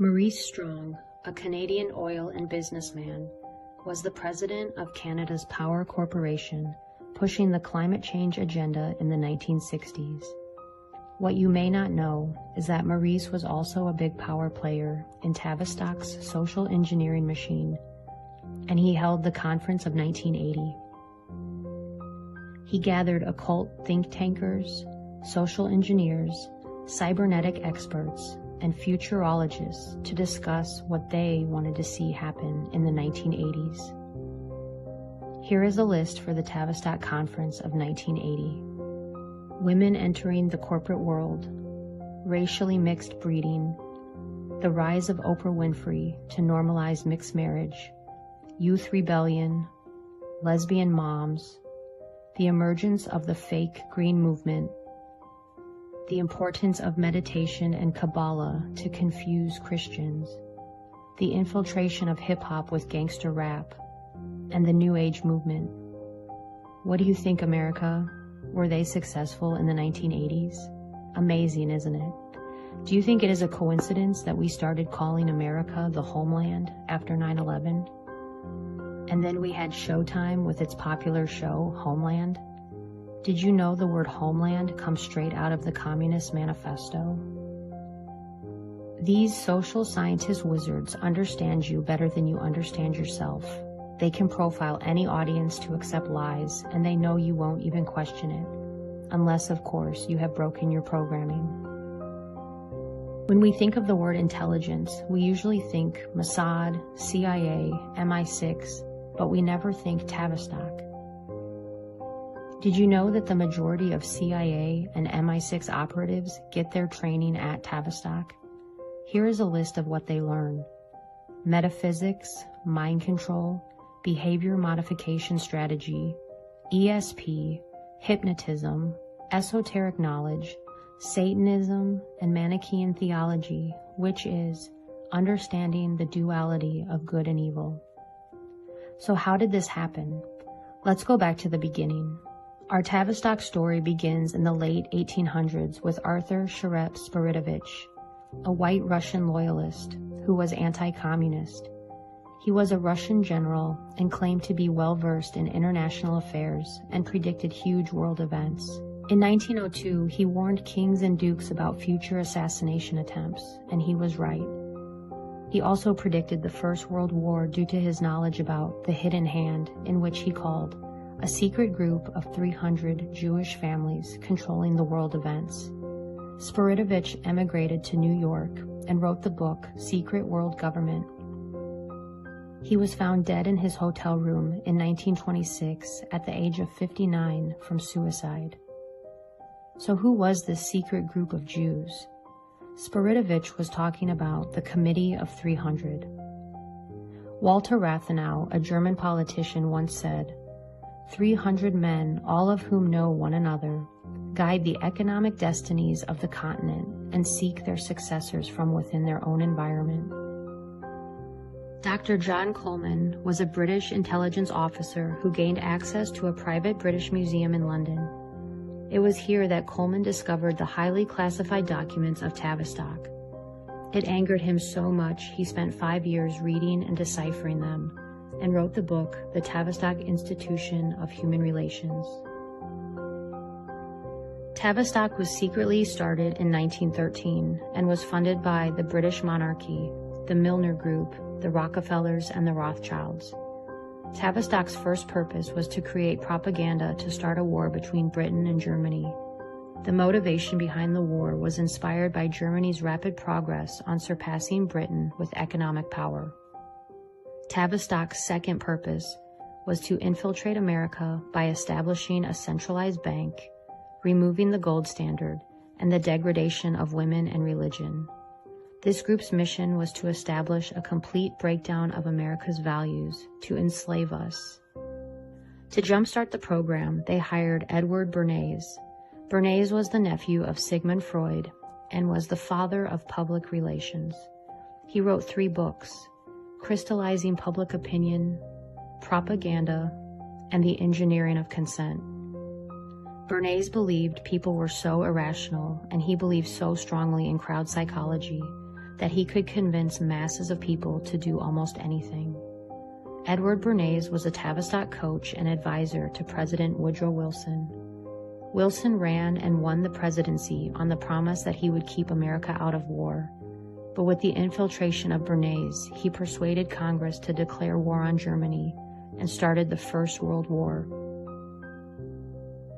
Maurice Strong, a Canadian oil and businessman, was the president of Canada's Power Corporation, pushing the climate change agenda in the 1960s. What you may not know is that Maurice was also a big power player in Tavistock's social engineering machine, and he held the Conference of 1980. He gathered occult think tankers, social engineers, cybernetic experts, and futurologists to discuss what they wanted to see happen in the 1980s. Here is a list for the Tavistock Conference of 1980. Women entering the corporate world, racially mixed breeding, the rise of Oprah Winfrey to normalize mixed marriage, youth rebellion, lesbian moms, the emergence of the fake green movement, the importance of meditation and Kabbalah to confuse Christians, the infiltration of hip-hop with gangster rap, and the New Age movement. What do you think, America? Were they successful in the 1980s? Amazing, isn't it? Do you think it is a coincidence that we started calling America the homeland after 9/11? And then we had Showtime with its popular show, Homeland? Did you know the word homeland comes straight out of the Communist Manifesto? These social scientist wizards understand you better than you understand yourself. They can profile any audience to accept lies, and they know you won't even question it, unless, of course, you have broken your programming. When we think of the word intelligence, we usually think Mossad, CIA, MI6, but we never think Tavistock. Did you know that the majority of CIA and MI6 operatives get their training at Tavistock? Here is a list of what they learn: metaphysics, mind control, behavior modification strategy, ESP, hypnotism, esoteric knowledge, Satanism, and Manichaean theology, which is understanding the duality of good and evil. So how did this happen? Let's go back to the beginning. Our Tavistock story begins in the late 1800s with Arthur Sharep Spiridovich, a white Russian loyalist who was anti-communist. He was a Russian general and claimed to be well-versed in international affairs and predicted huge world events. In 1902, he warned kings and dukes about future assassination attempts, and he was right. He also predicted the First World War due to his knowledge about the hidden hand, in which he called a secret group of 300 Jewish families controlling the world events. Spiridovich emigrated to New York and wrote the book Secret World Government. He was found dead in his hotel room in 1926 at the age of 59 from suicide. So who was this secret group of Jews? Spiridovich was talking about the Committee of 300. Walter Rathenau, a German politician, once said, 300 men, all of whom know one another, guide the economic destinies of the continent and seek their successors from within their own environment. Dr. John Coleman was a British intelligence officer who gained access to a private British museum in London. It was here that Coleman discovered the highly classified documents of Tavistock. It angered him so much he spent 5 years reading and deciphering them, and wrote the book, The Tavistock Institution of Human Relations. Tavistock was secretly started in 1913 and was funded by the British monarchy, the Milner Group, the Rockefellers, and the Rothschilds. Tavistock's first purpose was to create propaganda to start a war between Britain and Germany. The motivation behind the war was inspired by Germany's rapid progress on surpassing Britain with economic power. Tavistock's second purpose was to infiltrate America by establishing a centralized bank, removing the gold standard, and the degradation of women and religion. This group's mission was to establish a complete breakdown of America's values, to enslave us. To jumpstart the program, they hired Edward Bernays. Bernays was the nephew of Sigmund Freud and was the father of public relations. He wrote 3 books, Crystallizing Public Opinion, Propaganda, and The Engineering of Consent. Bernays believed people were so irrational, and he believed so strongly in crowd psychology, that he could convince masses of people to do almost anything. Edward Bernays was a Tavistock coach and advisor to President Woodrow Wilson. Wilson ran and won the presidency on the promise that he would keep America out of war. But with the infiltration of Bernays, he persuaded Congress to declare war on Germany and started the First World War.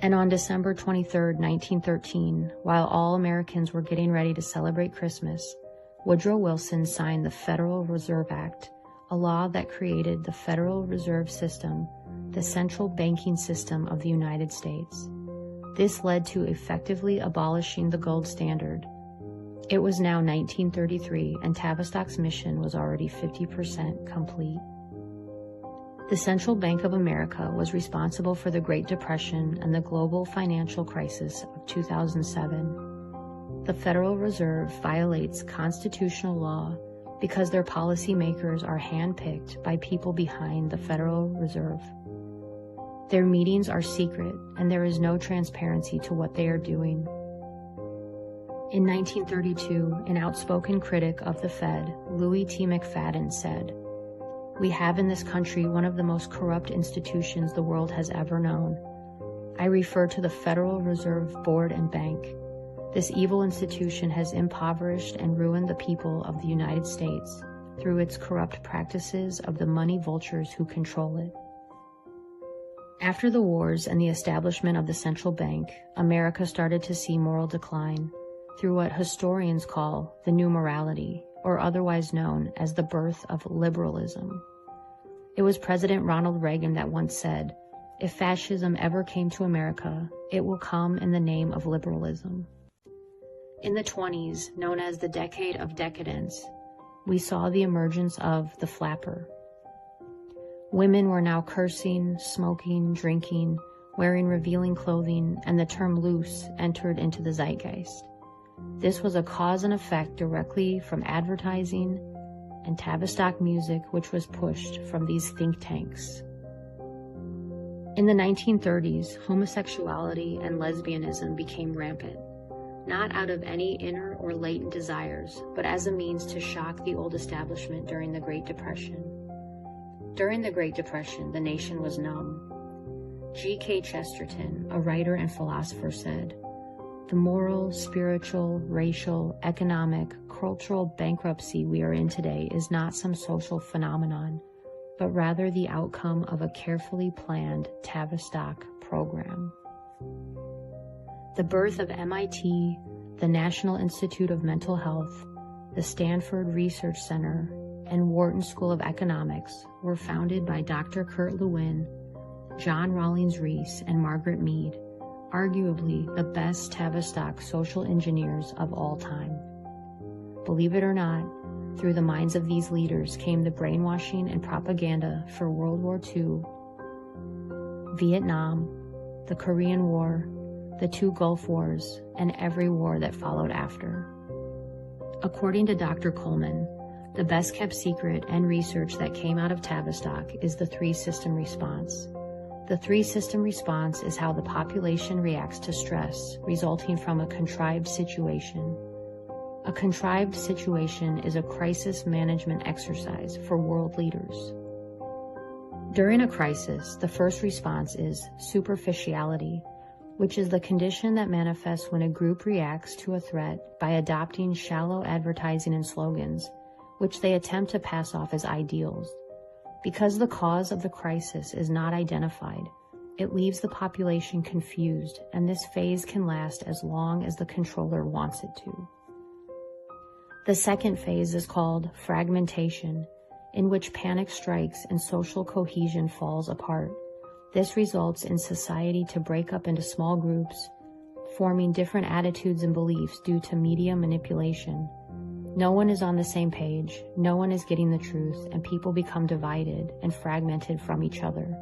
And on December 23, 1913, while all Americans were getting ready to celebrate Christmas, Woodrow Wilson signed the Federal Reserve Act, a law that created the Federal Reserve System, the central banking system of the United States. This led to effectively abolishing the gold standard. It was now 1933, and Tavistock's mission was already 50% complete. The Central Bank of America was responsible for the Great Depression and the global financial crisis of 2007. The Federal Reserve violates constitutional law because their policymakers are handpicked by people behind the Federal Reserve. Their meetings are secret, and there is no transparency to what they are doing. In 1932, an outspoken critic of the Fed, Louis T. McFadden, said, "We have in this country one of the most corrupt institutions the world has ever known. I refer to the Federal Reserve Board and Bank. This evil institution has impoverished and ruined the people of the United States through its corrupt practices of the money vultures who control it." After the wars and the establishment of the central bank, America started to see moral decline through what historians call the New Morality, or otherwise known as the birth of liberalism. It was President Ronald Reagan that once said, "If fascism ever came to America, it will come in the name of liberalism." In the 20s, known as the Decade of Decadence, we saw the emergence of the flapper. Women were now cursing, smoking, drinking, wearing revealing clothing, and the term loose entered into the zeitgeist. This was a cause and effect directly from advertising and Tavistock music, which was pushed from these think tanks. In the 1930s, homosexuality and lesbianism became rampant, not out of any inner or latent desires, but as a means to shock the old establishment during the Great Depression. During the Great Depression, the nation was numb. G.K. Chesterton, a writer and philosopher, said, "The moral, spiritual, racial, economic, cultural bankruptcy we are in today is not some social phenomenon, but rather the outcome of a carefully planned Tavistock program." The birth of MIT, the National Institute of Mental Health, the Stanford Research Center, and Wharton School of Economics were founded by Dr. Kurt Lewin, John Rawlings Rees, and Margaret Mead, arguably the best Tavistock social engineers of all time. Believe it or not, through the minds of these leaders came the brainwashing and propaganda for World War II, Vietnam, the Korean War, the 2 Gulf Wars, and every war that followed after. According to Dr. Coleman, the best kept secret and research that came out of Tavistock is the 3-system response. The 3-system response is how the population reacts to stress resulting from a contrived situation. A contrived situation is a crisis management exercise for world leaders. During a crisis, the first response is superficiality, which is the condition that manifests when a group reacts to a threat by adopting shallow advertising and slogans, which they attempt to pass off as ideals. Because the cause of the crisis is not identified, it leaves the population confused, and this phase can last as long as the controller wants it to. The second phase is called fragmentation, in which panic strikes and social cohesion falls apart. This results in society to break up into small groups, forming different attitudes and beliefs due to media manipulation. No one is on the same page, no one is getting the truth, and people become divided and fragmented from each other.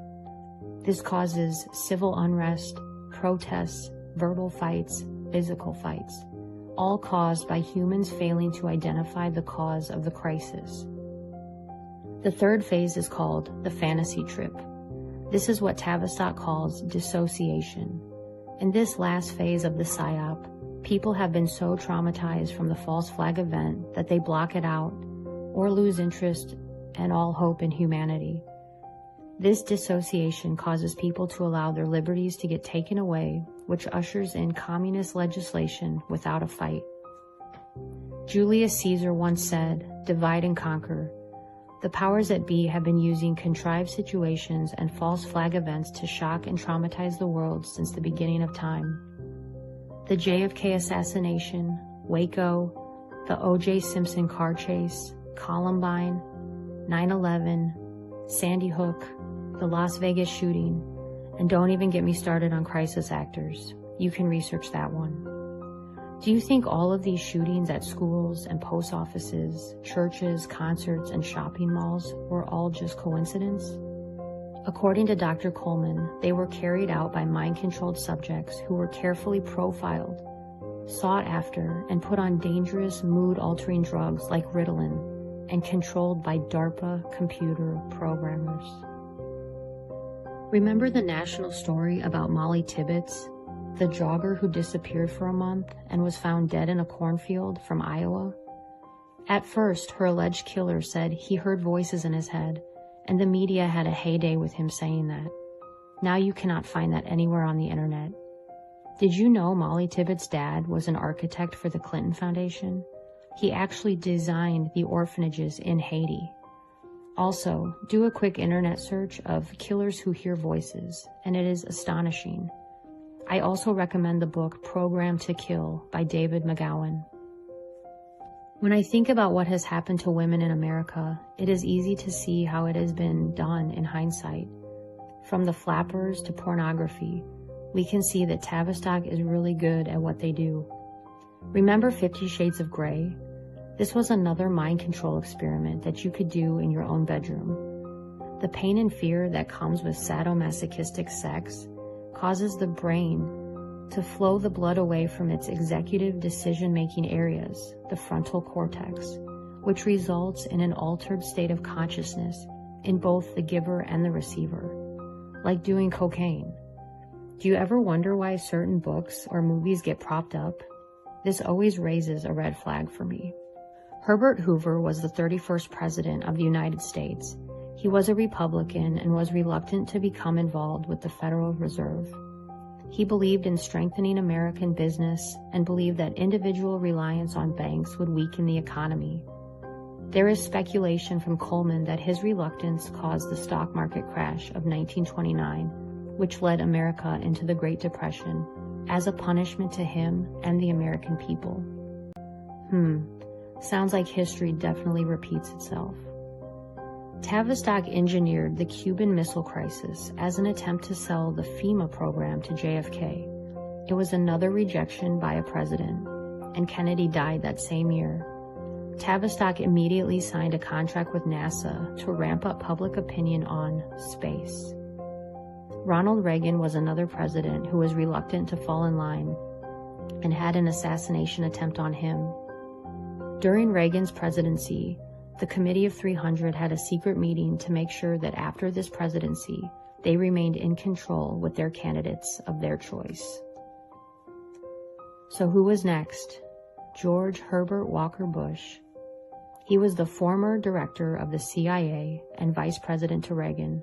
This causes civil unrest, protests, verbal fights, physical fights, all caused by humans failing to identify the cause of the crisis. The third phase is called the fantasy trip. This is what Tavistock calls dissociation. In this last phase of the PSYOP, People have been so traumatized from the false flag event that they block it out or lose interest and all hope in humanity. This dissociation causes people to allow their liberties to get taken away, which ushers in communist legislation without a fight. Julius Caesar once said, "Divide and conquer." The powers that be have been using contrived situations and false flag events to shock and traumatize the world since the beginning of time. The JFK assassination, Waco, the O.J. Simpson car chase, Columbine, 9/11, Sandy Hook, the Las Vegas shooting, and don't even get me started on crisis actors. You can research that one. Do you think all of these shootings at schools and post offices, churches, concerts, and shopping malls were all just coincidence? According to Dr. Coleman, they were carried out by mind-controlled subjects who were carefully profiled, sought after, and put on dangerous mood-altering drugs like Ritalin, and controlled by DARPA computer programmers. Remember the national story about Molly Tibbetts, the jogger who disappeared for a month and was found dead in a cornfield from Iowa? At first, her alleged killer said he heard voices in his head, and the media had a heyday with him saying that. Now you cannot find that anywhere on the internet. Did you know Molly Tibbetts' dad was an architect for the Clinton Foundation? He actually designed the orphanages in Haiti. Also, do a quick internet search of killers who hear voices, and it is astonishing. I also recommend the book Programmed to Kill by David McGowan. When I think about what has happened to women in America, it is easy to see how it has been done in hindsight. From the flappers to pornography, we can see that Tavistock is really good at what they do. Remember 50 Shades of Grey? This was another mind control experiment that you could do in your own bedroom. The pain and fear that comes with sadomasochistic sex causes the brain to flow the blood away from its executive decision-making areas, the frontal cortex, which results in an altered state of consciousness in both the giver and the receiver, like doing cocaine. Do you ever wonder why certain books or movies get propped up? This always raises a red flag for me. Herbert Hoover was the 31st president of the United States. He was a Republican and was reluctant to become involved with the Federal Reserve. He believed in strengthening American business and believed that individual reliance on banks would weaken the economy. There is speculation from Coleman that his reluctance caused the stock market crash of 1929, which led America into the Great Depression, as a punishment to him and the American people. Sounds like history definitely repeats itself. Tavistock engineered the Cuban Missile Crisis as an attempt to sell the FEMA program to JFK. It was another rejection by a president, and Kennedy died that same year. Tavistock immediately signed a contract with NASA to ramp up public opinion on space. Ronald Reagan was another president who was reluctant to fall in line and had an assassination attempt on him. During Reagan's presidency, the Committee of 300 had a secret meeting to make sure that after this presidency, they remained in control with their candidates of their choice. So who was next? George Herbert Walker Bush. He was the former director of the CIA and vice president to Reagan.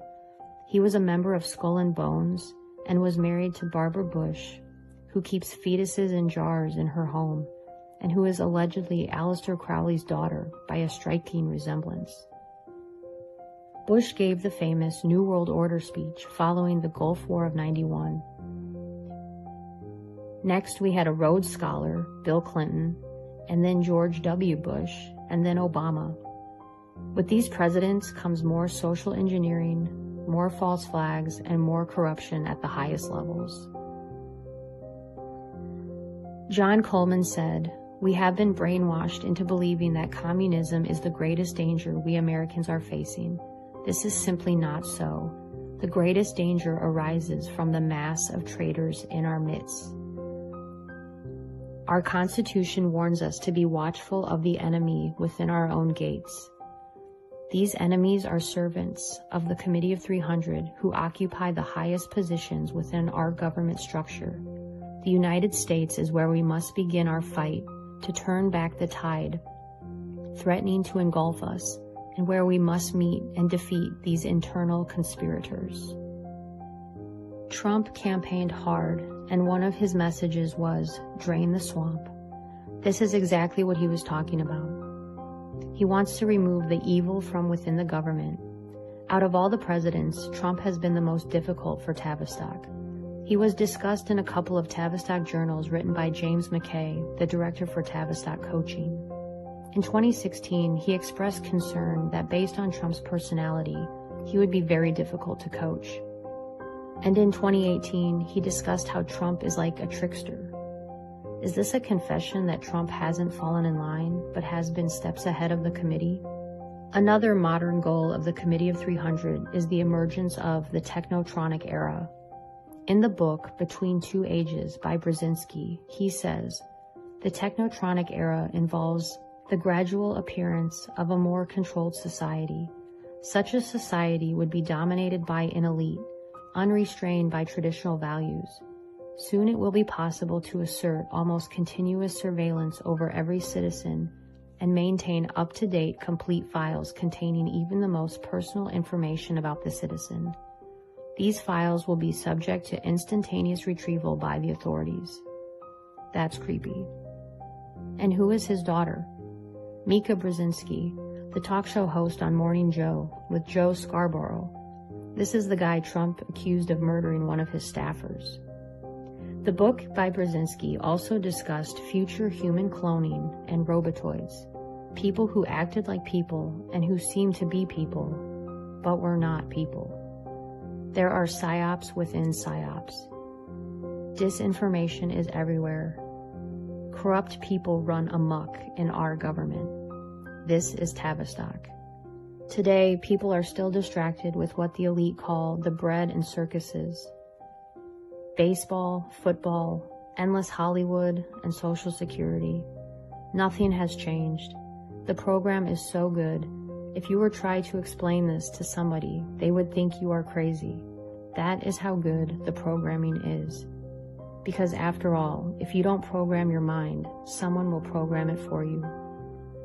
He was a member of Skull and Bones and was married to Barbara Bush, who keeps fetuses in jars in her home, and who is allegedly Aleister Crowley's daughter by a striking resemblance. Bush gave the famous New World Order speech following the Gulf War of '91. Next, we had a Rhodes Scholar, Bill Clinton, and then George W. Bush, and then Obama. With these presidents comes more social engineering, more false flags, and more corruption at the highest levels. John Coleman said, "We have been brainwashed into believing that communism is the greatest danger we Americans are facing. This is simply not so. The greatest danger arises from the mass of traitors in our midst. Our Constitution warns us to be watchful of the enemy within our own gates. These enemies are servants of the Committee of 300 who occupy the highest positions within our government structure. The United States is where we must begin our fight to turn back the tide, threatening to engulf us, and where we must meet and defeat these internal conspirators. Trump campaigned hard, and one of his messages was, "Drain the swamp." This is exactly what he was talking about. He wants to remove the evil from within the government. Out of all the presidents, Trump has been the most difficult for Tavistock. He was discussed in a couple of Tavistock journals written by James McKay, the director for Tavistock Coaching. In 2016, he expressed concern that based on Trump's personality, he would be very difficult to coach. And in 2018, he discussed how Trump is like a trickster. Is this a confession that Trump hasn't fallen in line, but has been steps ahead of the committee? Another modern goal of the Committee of 300 is the emergence of the technotronic era. In the book, Between Two Ages by Brzezinski, he says, the technotronic era involves the gradual appearance of a more controlled society. Such a society would be dominated by an elite, unrestrained by traditional values. Soon it will be possible to assert almost continuous surveillance over every citizen and maintain up-to-date complete files containing even the most personal information about the citizen. These files will be subject to instantaneous retrieval by the authorities. That's creepy. And who is his daughter? Mika Brzezinski, the talk show host on Morning Joe with Joe Scarborough. This is the guy Trump accused of murdering one of his staffers. The book by Brzezinski also discussed future human cloning and robotoids, people who acted like people and who seemed to be people, but were not people. There are psyops within psyops. Disinformation is everywhere. Corrupt people run amok in our government. This is Tavistock. Today, people are still distracted with what the elite call the bread and circuses. Baseball, football, endless Hollywood, and Social Security. Nothing has changed. The program is so good. If you were to try to explain this to somebody, they would think you are crazy. That is how good the programming is. Because after all, if you don't program your mind, someone will program it for you.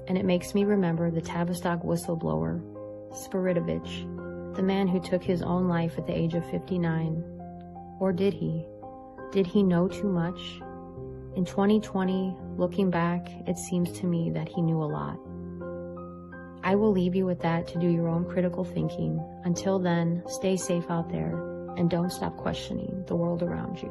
And it makes me remember the Tavistock whistleblower, Spiridovich, the man who took his own life at the age of 59. Or did he? Did he know too much? In 2020, looking back, it seems to me that he knew a lot. I will leave you with that to do your own critical thinking. Until then, stay safe out there and don't stop questioning the world around you.